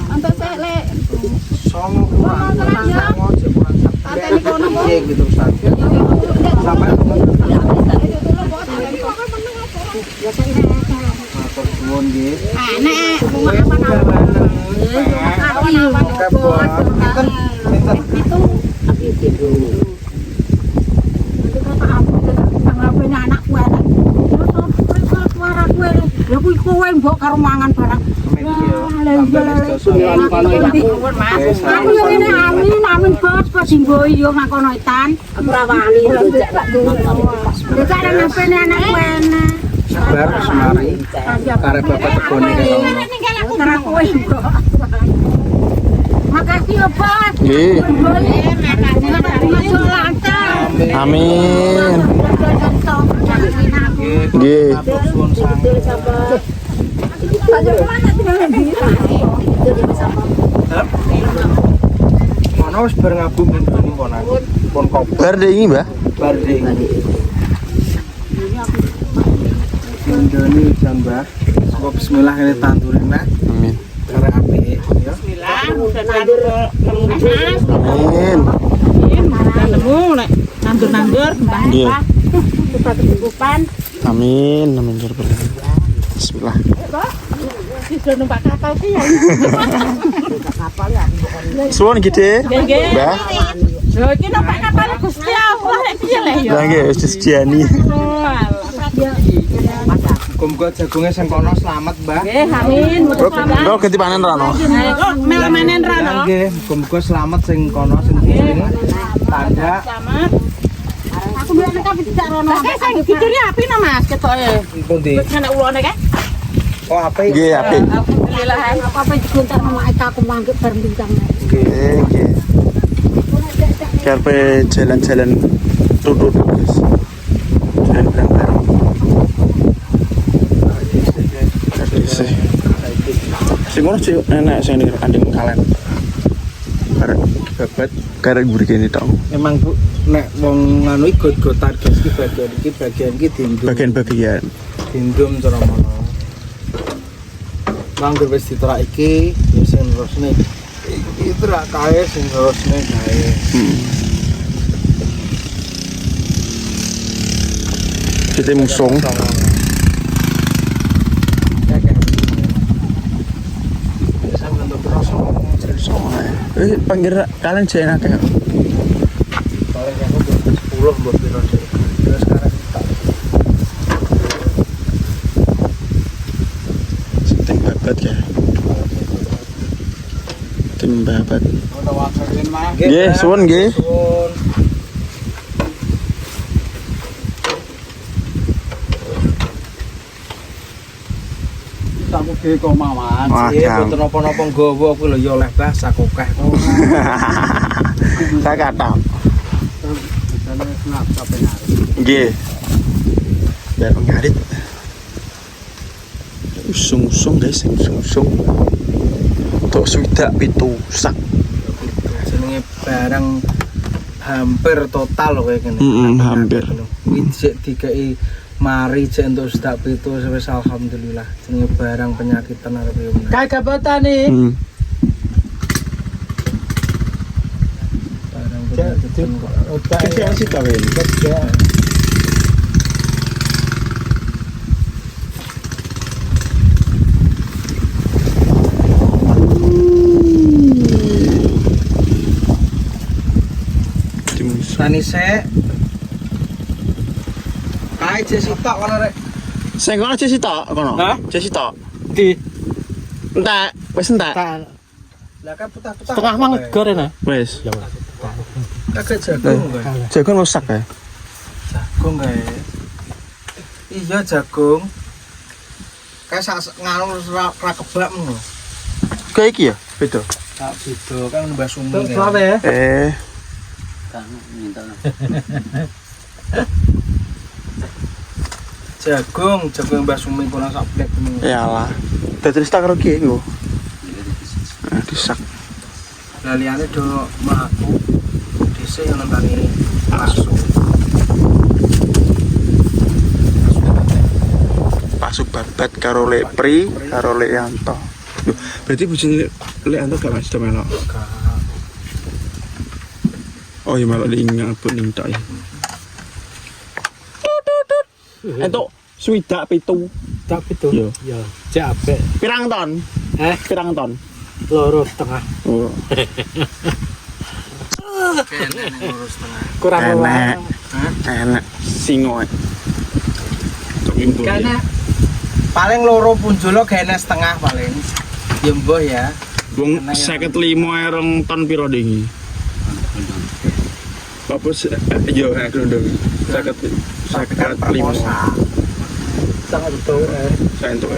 Untuk saya lek. Songo kurang gitu Ustaz. Sampai matur suwun nggih. Nek rumah apa-apa. Itu anak gue suara gue ya kowe mbok karo mangan barang aku yo ngene amin bos simboi yo ngakono etan aku ora wani lek ana napene anak gue sabar semari karep bapak tegone karo kowe makasih ya bos Nggih. Amin. Nggih. Mana wis bar ngabung ngene ponan. Pon kopi. Bar deh ini, Mbah. Bar ding. Indoni jambah. Semoga bismillah ini tandurin nak. Amin. Karena api ya. Bismillah, mudah nandur Amin. nemu nek nandur-nandur Nggih. kita kecukupan. Amin. Amin ya rabbal alamin. Bismillah. Sudah numpak kapal sih ya. Kapal ya. Suwun gede. Mbah. Lho iki numpak kapal Gusti Allah nek piye le ya. Lah nggih wis disediani. Muga-muga jagungnya sing kono selamat, Mbah. Nggih, amin. Bro ganti panen rano. Kok mel menen ra no. Nggih, muga-muga selamat sing kono sing tanda. Selamat. Aku bilang tapi tidak rono. Kayak sing gidune api no Mas ketoke. Pundi? Wis nek ulone kae. Oh, apa iki? Nggih apik. Alhamdulillah apa-apa digontar sama aku mangke bareng bintang. Nggih, nggih. Karpe jalan-jalan tutut guys. Jalan bareng-bareng. Sing ngono sih enak sing anding kalen. Karek babat, karek mburi kene tok. Emang Bu, nek wong nganu iki got-gotan guys iki bagian iki dindum. Bagian-bagian. Dindum cara mono. Mangger wis diterak iki, ya sing terusne. Iki terak kae sing terusne kae. Kita musong. Panggil kalian jangan ada. Paling aku buat 10 buat piro sih. Terus sekarang tak. Tim babat ya. Tim babat. Udah wasarin mah. Nggih, suwun nggih. Suwun. Aku dhewe kok mawan. Iya, boten napa-napa nggawa aku lho ya oleh bahasa kokeh kok. Saya kata. Misalnya snap sampai nari. Nggih. Biar ngarit. Usung-usung guys, usung-usung. Tok swidak pitu sak. Jenenge barang hampir total lho kayak gini. Hampir. Iki sik dikai mari cek untuk sedak pitu wis alhamdulillah. Jenenge barang penyakitan arep yo meneh. Kagak botane. Barang penyakitan kok. Kita sih kawin. Tani sik. Kae cek sitok kono rek. Sing kono cek sitok kono. Hah? Cek sitok. Di Entek, wis entek. lah kan putah-putah. Tengah manget gorene. Wis. Kagak jagung kae. Jagon rusak kae. Jagung kae. Iya jagung. Kayak nganu ra kebak ngono. Kayak iki ya, beda. Tak beda kan mbah sumi. Selawe ya. Jagung mbah sumi kono sak plek ngono. Iyalah. Dadi stak karo ki engko. Disak. Lah liyane do mlaku. Dhisik ono tani asu. Pak Subarbat karo Lek Pri karo Lek Yanto. Loh, berarti bojone Lek Yanto gak Mas melok. Oh iya malah diingat pun ning tok ya. Entuk swidak pitu. Tak itu. Yo. Ya, capek. Pirang ton? Pirang ton? Loro setengah. Oh. Kurang Enak. Enak. Singo. Karena paling loro punjolo gene setengah paling. Ya mbah ya. Wong 55 erong ton piro dingi? Apa yo glondong 55. Sangat itu Saya entuk.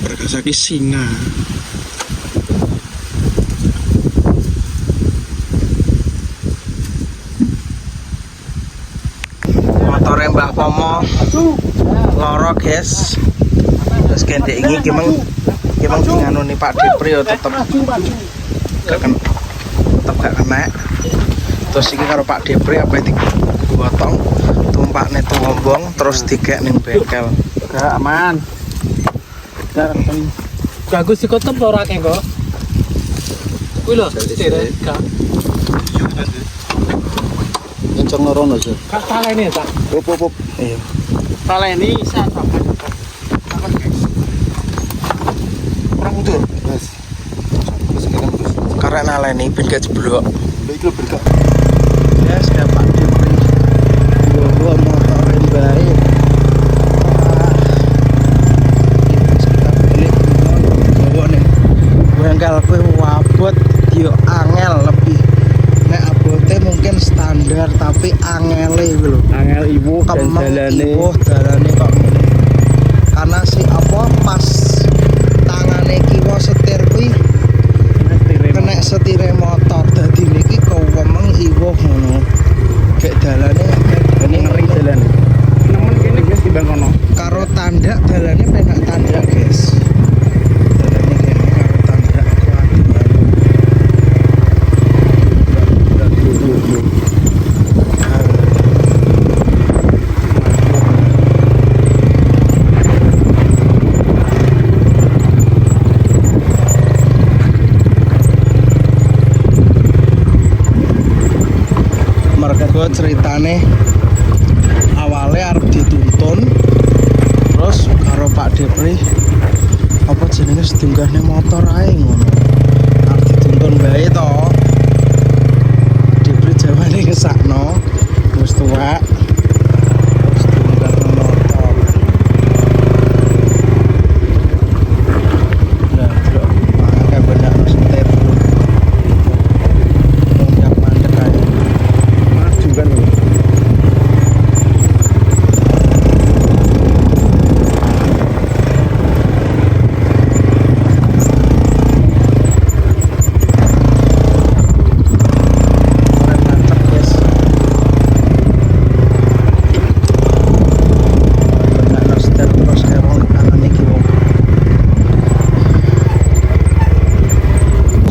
Berkasaki singa. motore Mbah Pomo loro guys. Terus gendek iki kimeng dinganoni Pak Depri yo tetep gak kena. Terus iki karo Pak Depri apa iki digotong tumpakne tuwombong terus digek ning bengkel. Gak aman. Bagus sih kotep ora akeh kok. Kuwi lho, seret ka. Kenceng rono sih. Kak talene ta. Pop. Iya. Taleni isa apa? Kurang mundur. Yes. Karena naleni ben gak jeblok. Lha iki lho berkah. Yes, ya Pak Depri. Gua motorin bae. Bengkel kowe wabot yo angel lebih. Nek abote mungkin standar tapi angele lho. Angel ibu dan dalane. Dalane kok ngene. Karena si apa pas tangane kiwa setir kuwi kena setire motor dadi niki kewemeng iwuh ngono. Gek dalane Ngering jalan. Nemen kene guys timbang kono. karo tandak dalane penak tandak guys. Dalane kene karo tandak kuat banget. Mergo ceritane awalnya arep dituntun terus karo Pak Depri apa jenenge sedunggahne motor ae ngono arep dituntun bae to Depri jawane ngesakno wis tuwek terus sedunggahne motor lah delok mangke banyak setir mondak mandek ae Maju kan. mantap guys. Benak setir terus kayak wong kanan iki wong.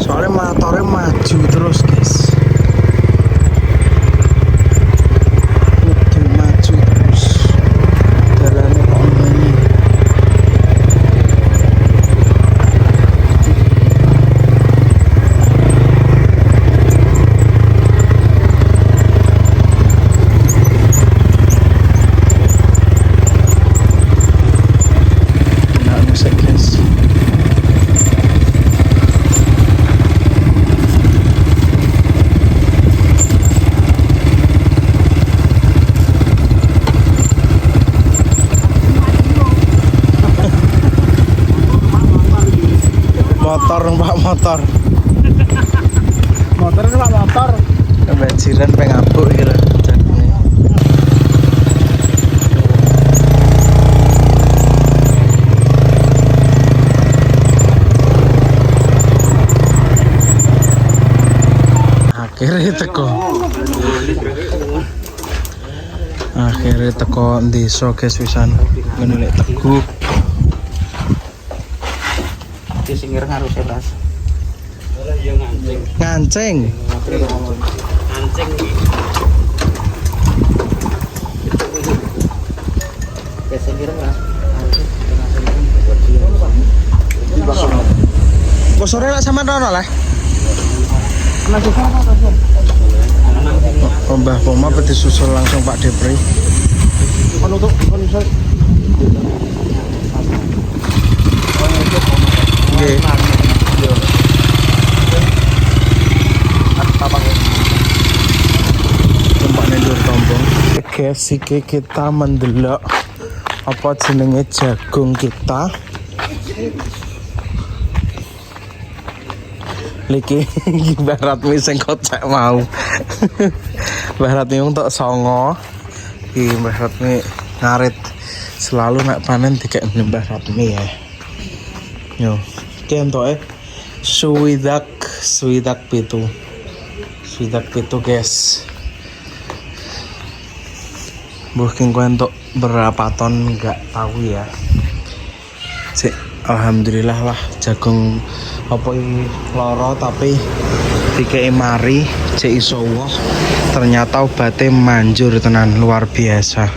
Soalnya motornya maju terus guys. Kudu maju terus. Dalane kok ngene. Nah, musik guys. Motor numpak motor. Motor numpak motor. Kebanjiran pengabuk iki lho jadinya. Akhirnya teko desa guys wisan ngene lek Teguh. Di singkir harus bebas. Ngancing. Kok sore lah sama Rono lah. Mbah Poma peti susul langsung Pak Depri. Nggih. Tumpak nendur tombong. Guys, iki kita mendelok apa jenenge jagung kita. Liki barat mi sing kocak mau. Barat mi untuk songo. Iki barat mi ngarit selalu nak panen dikek barat mi ya. Yo, iki entoke swidak pitu. Swidak pitu guys. Mungkin gue untuk berapa ton nggak tahu ya. Cik, alhamdulillah lah jagung apa ini loro tapi dikei mari cek iso wah ternyata obatnya manjur tenan luar biasa.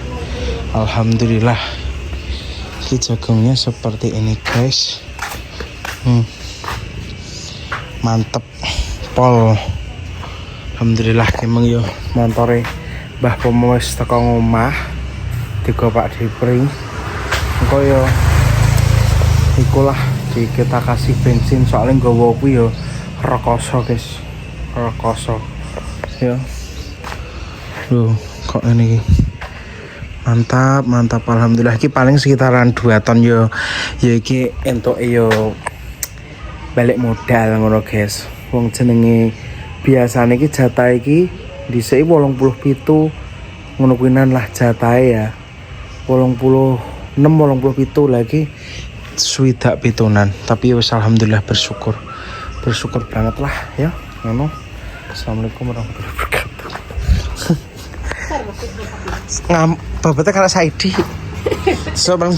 Alhamdulillah. Ini jagungnya seperti ini guys. Mantep pol. Alhamdulillah emang yo montore Mbah Pomo wis teko ngomah digo Pak Depri. Engko yo ikulah kita kasih bensin soalnya nggawa kuwi yo rekoso guys. Rekoso. Ya. Loh, kok ini mantap alhamdulillah iki paling sekitaran 2 ton yo. Ya iki entuk yo balik modal ngono guys. Wong jenenge biasane iki jatah iki dhisik 87 ngono kuwinan lah jatah ya. 86 87 lagi swidak pitunan. Tapi wis alhamdulillah bersyukur banget lah ya. Ngono. Assalamualaikum warahmatullahi wabarakatuh. Babete karo Saidi. So bang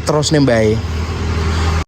terus nembae.